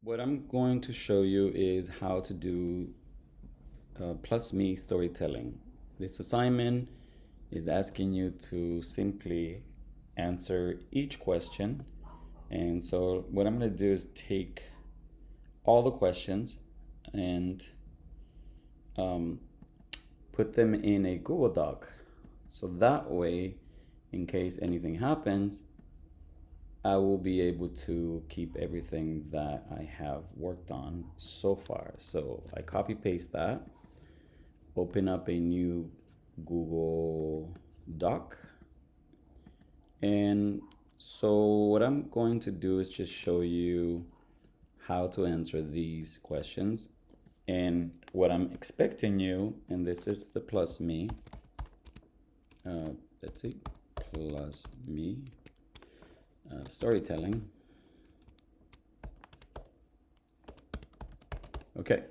What I'm going to show you is how to do plus me storytelling. This assignment is asking you to simply answer each question. And so what I'm going to do is take all the questions and um, put them in a Google Doc. So that way, in case anything happens, I will be able to keep everything that I have worked on so far. So I copy paste that, open up a new Google Doc. And so what I'm going to do is just show you how to answer these questions and what I'm expecting you, and this is the plus me. Let's see, plus me storytelling. Okay,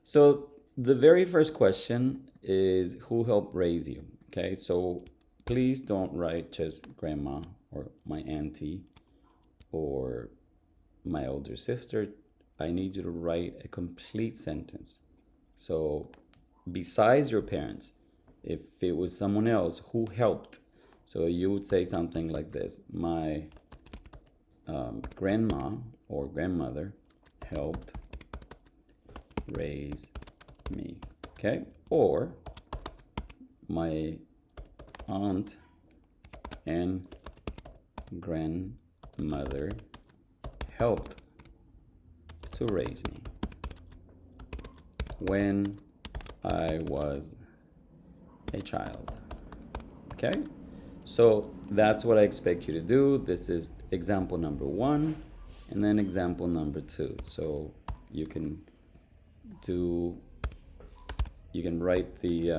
so the very first question is who helped raise you? Okay, so please don't write just grandma or my auntie or my older sister. I need you to write a complete sentence. So, besides your parents, if it was someone else who helped, so you would say something like this: my grandma or grandmother helped raise me. Okay? Or my aunt and grandmother helped to raise me when I was a child. Okay? So that's what I expect you to do. This is example number one, and then example number two. So you can do you can write the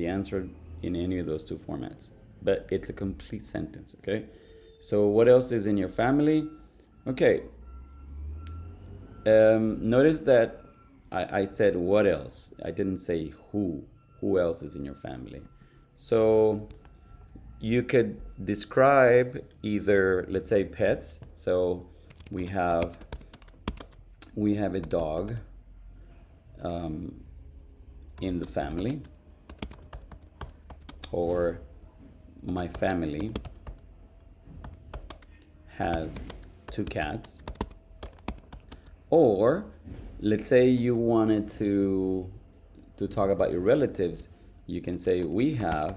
answer in any of those two formats, but it's a complete sentence. Okay. So what else is in your family? Okay. Notice that I said what else. I didn't say who. Who else is in your family? So you could describe either, let's say, pets. So we have we have a dog um, in the family, or my family has two cats, or let's say you wanted to talk about your relatives, you can say we have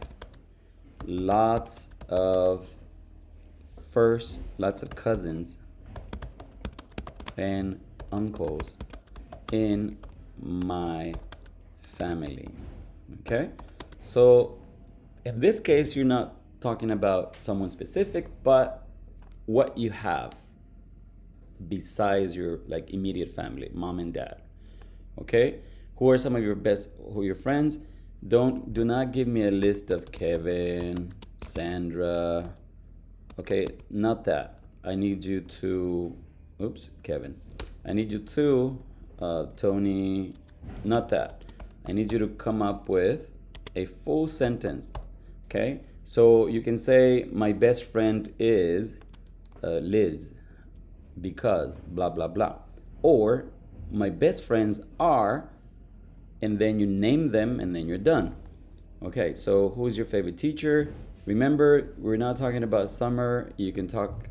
lots of lots of cousins and uncles in my family. Okay? So in this case, you're not talking about someone specific, but what you have besides your like immediate family, mom and dad. Okay? Who are some of your best, who are your friends? Do not give me a list of Kevin, Sandra. Okay, not that. I need you to, oops, Kevin. I need you to, Tony, not that. I need you to come up with a full sentence. Okay, so you can say, my best friend is Liz because blah, blah, blah. Or, my best friends are, and then you name them and then you're done. Okay, so who's your favorite teacher? Remember, we're not talking about summer. You can talk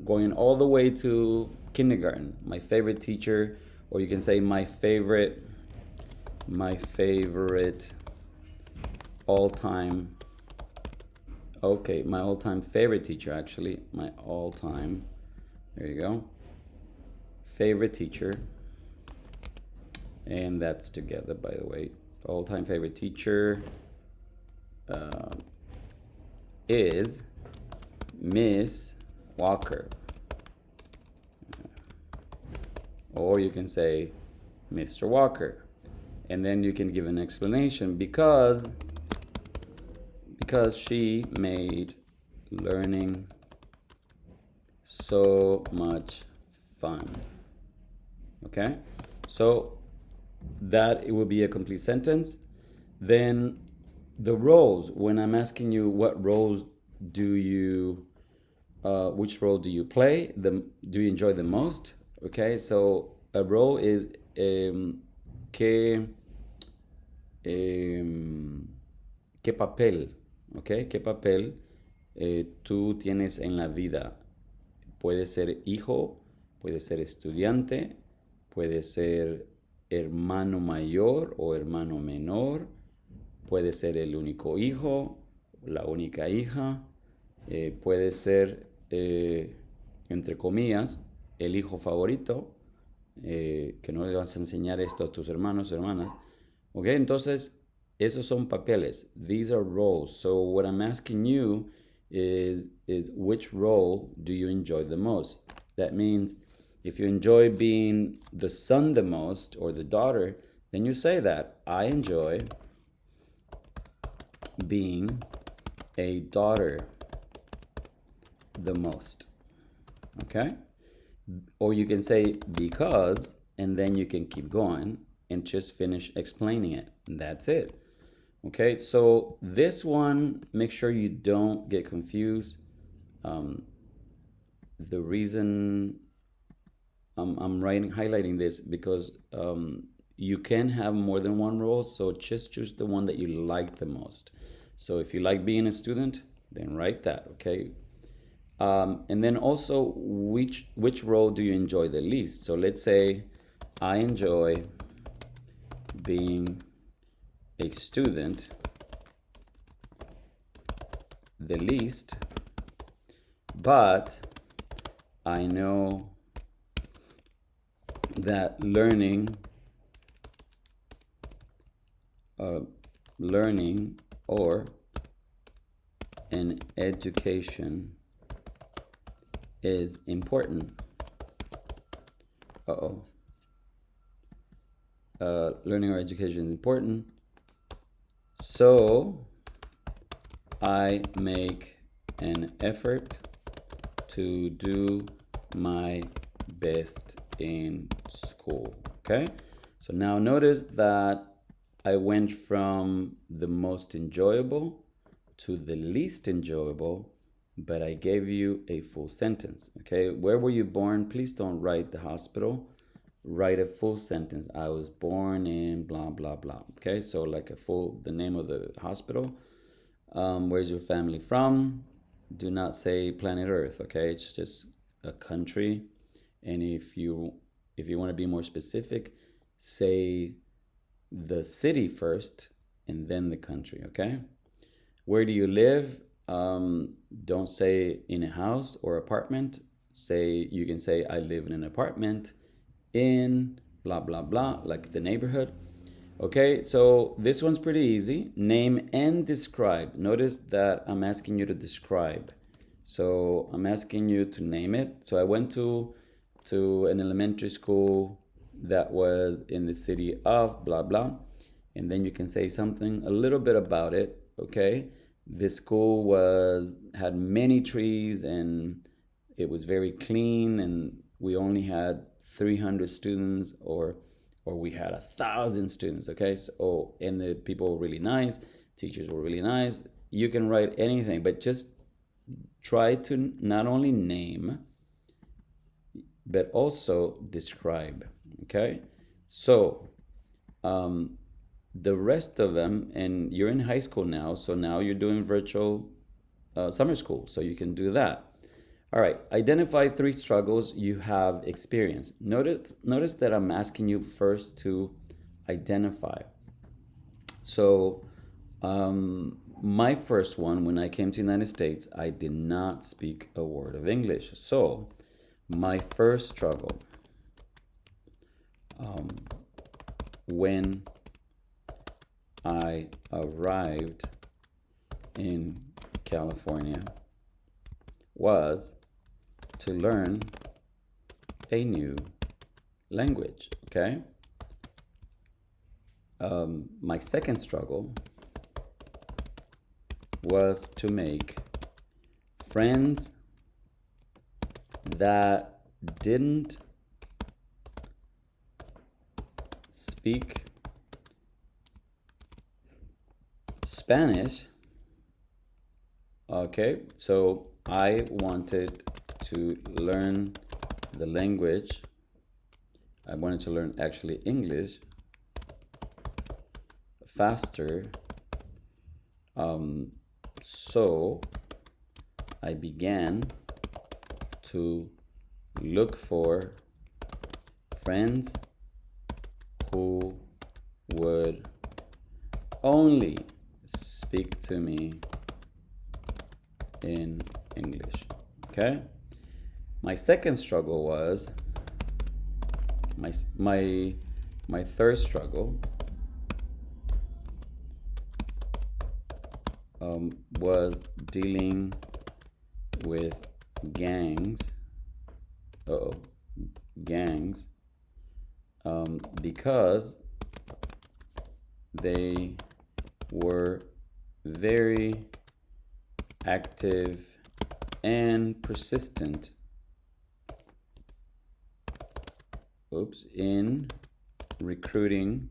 going all the way to kindergarten. My favorite teacher, or you can say my favorite all-time. Okay, my all-time favorite teacher, actually, my all-time. There you go. Favorite teacher, and that's together, by the way. All-time favorite teacher uh, is Miss Walker. Or you can say Mr. Walker. And then you can give an explanation because she made learning so much fun. Okay? So that it will be a complete sentence. Then the roles, when I'm asking you what roles do you which role do you play, do you enjoy the most? Okay, so a role is qué, em, qué papel, okay, qué papel tú tienes en la vida. Puede ser hijo, puede ser estudiante, puede ser hermano mayor o hermano menor, puede ser el único hijo, la única hija, puede ser, entre comillas, el hijo favorito, que no le vas a enseñar esto a tus hermanos o hermanas. Ok, entonces, esos son papeles. These are roles. So what I'm asking you is which role do you enjoy the most? That means if you enjoy being the son the most or the daughter, then you say that I enjoy being a daughter the most. Okay? Or you can say because, and then you can keep going and just finish explaining it. And that's it. Okay, so this one, make sure you don't get confused. The reason I'm highlighting this because you can have more than one role, so just choose the one that you like the most. So if you like being a student, then write that, okay? And then also, which role do you enjoy the least? So let's say I enjoy being a student the least, but I know that learning or an education is important. Learning or education is important, so I make an effort to do my best in school. Okay, so now notice that I went from the most enjoyable to the least enjoyable, but I gave you a full sentence. Okay, where were you born? Please don't write the hospital. Write a full sentence. I was born in blah blah blah. Okay, so like the name of the hospital. Where's your family from? Do not say planet Earth. Okay, it's just a country. And if you want to be more specific, say the city first and then the country. Okay, where do you live? Don't say in a house or apartment. You can say I live in an apartment in blah blah blah, like the neighborhood. Okay, so this one's pretty easy. Name and describe. Notice that I'm asking you to describe. So I'm asking you to name it. So I went to an elementary school that was in the city of blah blah, and then you can say something a little bit about it. Okay, this school had many trees and it was very clean, and we only had 300 students, or we had 1,000 students. Okay, so and the people were really nice, teachers were really nice. You can write anything, but just try to not only name but also describe. Okay, so the rest of them, and you're in high school now, so now you're doing virtual summer school, so you can do that. All right, identify 3 struggles you have experienced. Notice that I'm asking you first to identify. So my first one, when I came to the United States, I did not speak a word of English. So my first struggle when I arrived in California was to learn a new language. Okay. My second struggle was to make friends that didn't speak Spanish. Okay, so I wanted to learn the language I wanted to learn actually English faster. So I began to look for friends who would only speak to me in English. Okay? My second struggle was my third struggle was dealing with gangs. Gangs, because they were very active and persistent in recruiting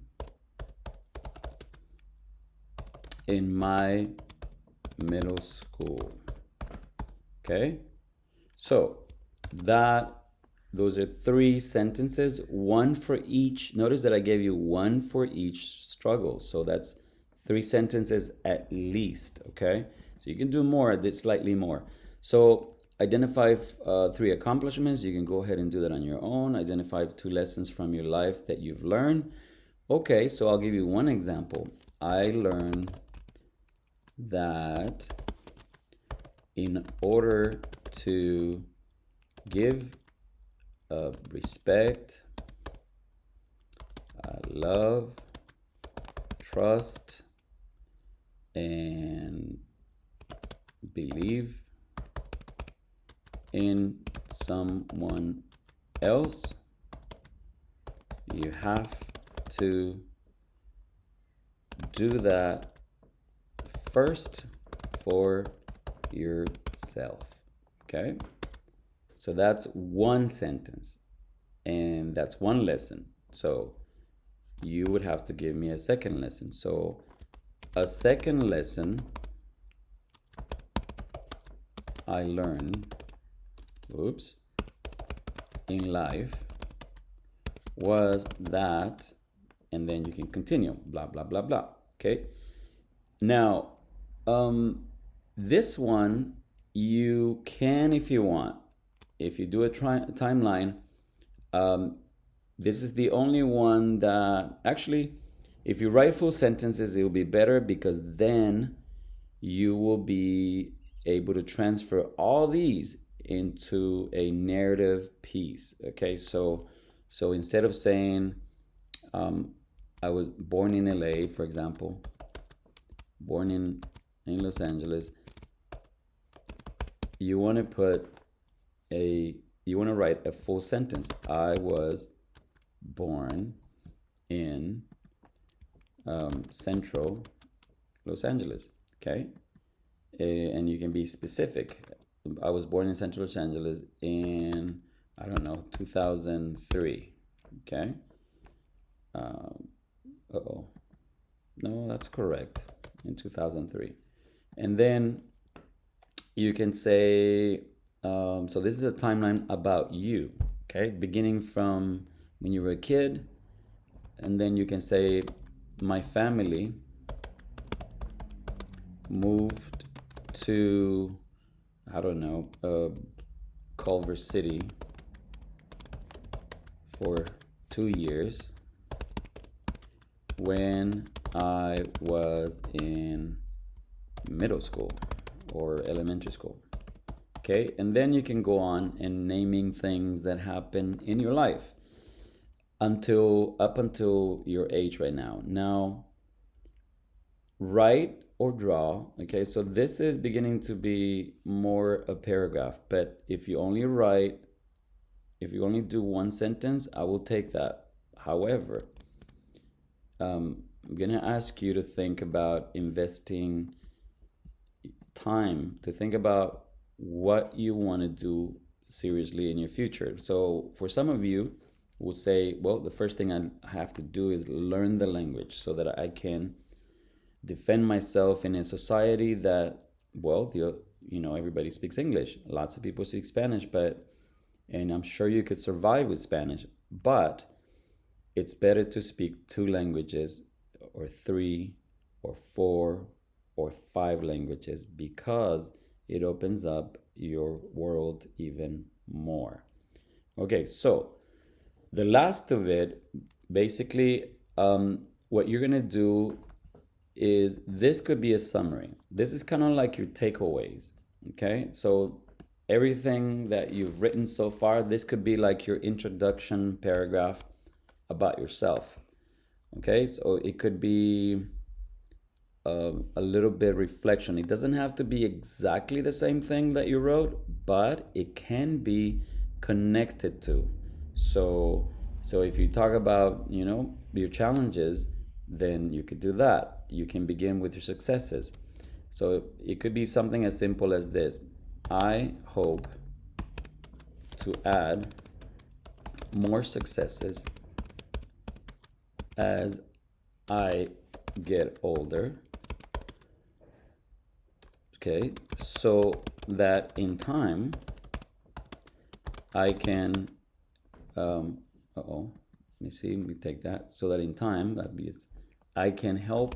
in my middle school. Okay, so those are 3 sentences, one for each. Notice that I gave you one for each struggle, so that's 3 sentences at least. Okay, so you can do more, slightly more. So identify 3 accomplishments. You can go ahead and do that on your own. Identify 2 lessons from your life that you've learned. Okay, so I'll give you one example. I learned that in order to give respect, love, trust, and believe in someone else, you have to do that first for yourself. Okay, so that's one sentence and that's one lesson. So you would have to give me a second lesson. So a second lesson I learned in life was that, and then you can continue, blah blah blah blah. Okay, now this one you can, if you want, if you do a timeline, this is the only one that actually, if you write full sentences, it will be better, because then you will be able to transfer all these into a narrative piece. Okay, so instead of saying I was born in LA, for example, born in Los Angeles, you want to write a full sentence. I was born in Central Los Angeles. Okay, and you can be specific. I was born in Central Los Angeles in, I don't know, 2003. Okay. No, that's correct. In 2003. And then you can say, so this is a timeline about you. Okay, beginning from when you were a kid, and then you can say, my family moved to, I don't know, Culver City for 2 years when I was in middle school or elementary school. Okay, and then you can go on and naming things that happen in your life up until your age right now. Now, write or draw. Okay, so this is beginning to be more a paragraph, but if you only do one sentence, I will take that. However, I'm gonna ask you to think about investing time, to think about what you want to do seriously in your future. So for some of you will say, well, the first thing I have to do is learn the language so that I can defend myself in a society that, well, everybody speaks English. Lots of people speak Spanish, and I'm sure you could survive with Spanish. But it's better to speak 2 languages or 3 or 4 or 5 languages because it opens up your world even more. Okay, so the last of it, basically, what you're gonna do is this could be a summary. This is kind of like your takeaways. Okay, so everything that you've written so far, this could be like your introduction paragraph about yourself. Okay, so it could be a little bit reflection. It doesn't have to be exactly the same thing that you wrote, but it can be connected to. So if you talk about, you know, your challenges, then you could do that. You can begin with your successes. So it could be something as simple as this. I hope to add more successes as I get older. Okay, so that in time I can, let me see, let me take that. So that in time, that means I can help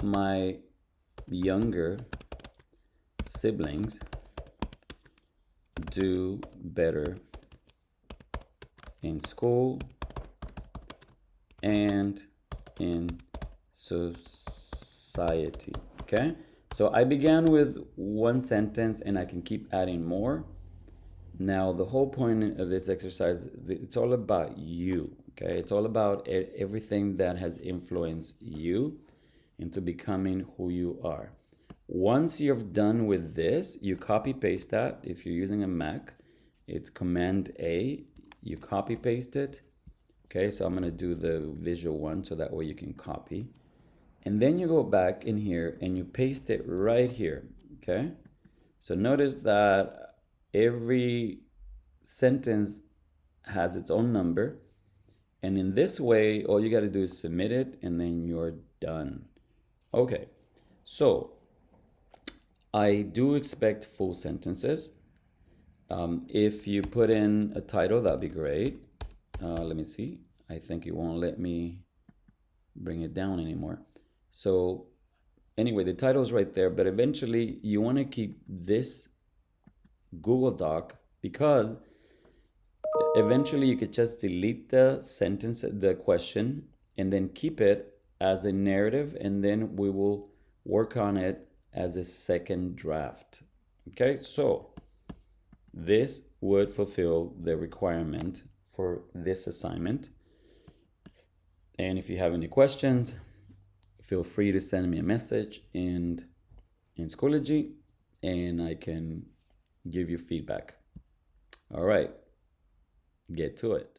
my younger siblings do better in school and in society. Okay, so I began with one sentence and I can keep adding more. Now the whole point of this exercise, it's all about you. Okay, it's all about everything that has influenced you into becoming who you are. Once you're done with this, you copy paste that. If you're using a Mac, it's Command A, you copy paste it. Okay, so I'm gonna do the visual one so that way you can copy. And then you go back in here and you paste it right here. Okay, so notice that every sentence has its own number. And in this way, all you gotta do is submit it and then you're done. Okay, so I do expect full sentences. If you put in a title, that'd be great. Let me see. I think it won't let me bring it down anymore. So anyway, the title is right there, but eventually you want to keep this Google Doc because eventually you could just delete the sentence, the question, and then keep it as a narrative, and then we will work on it as a second draft. Okay, so this would fulfill the requirement for this assignment. And if you have any questions, feel free to send me a message in Schoology and I can give you feedback. All right, get to it.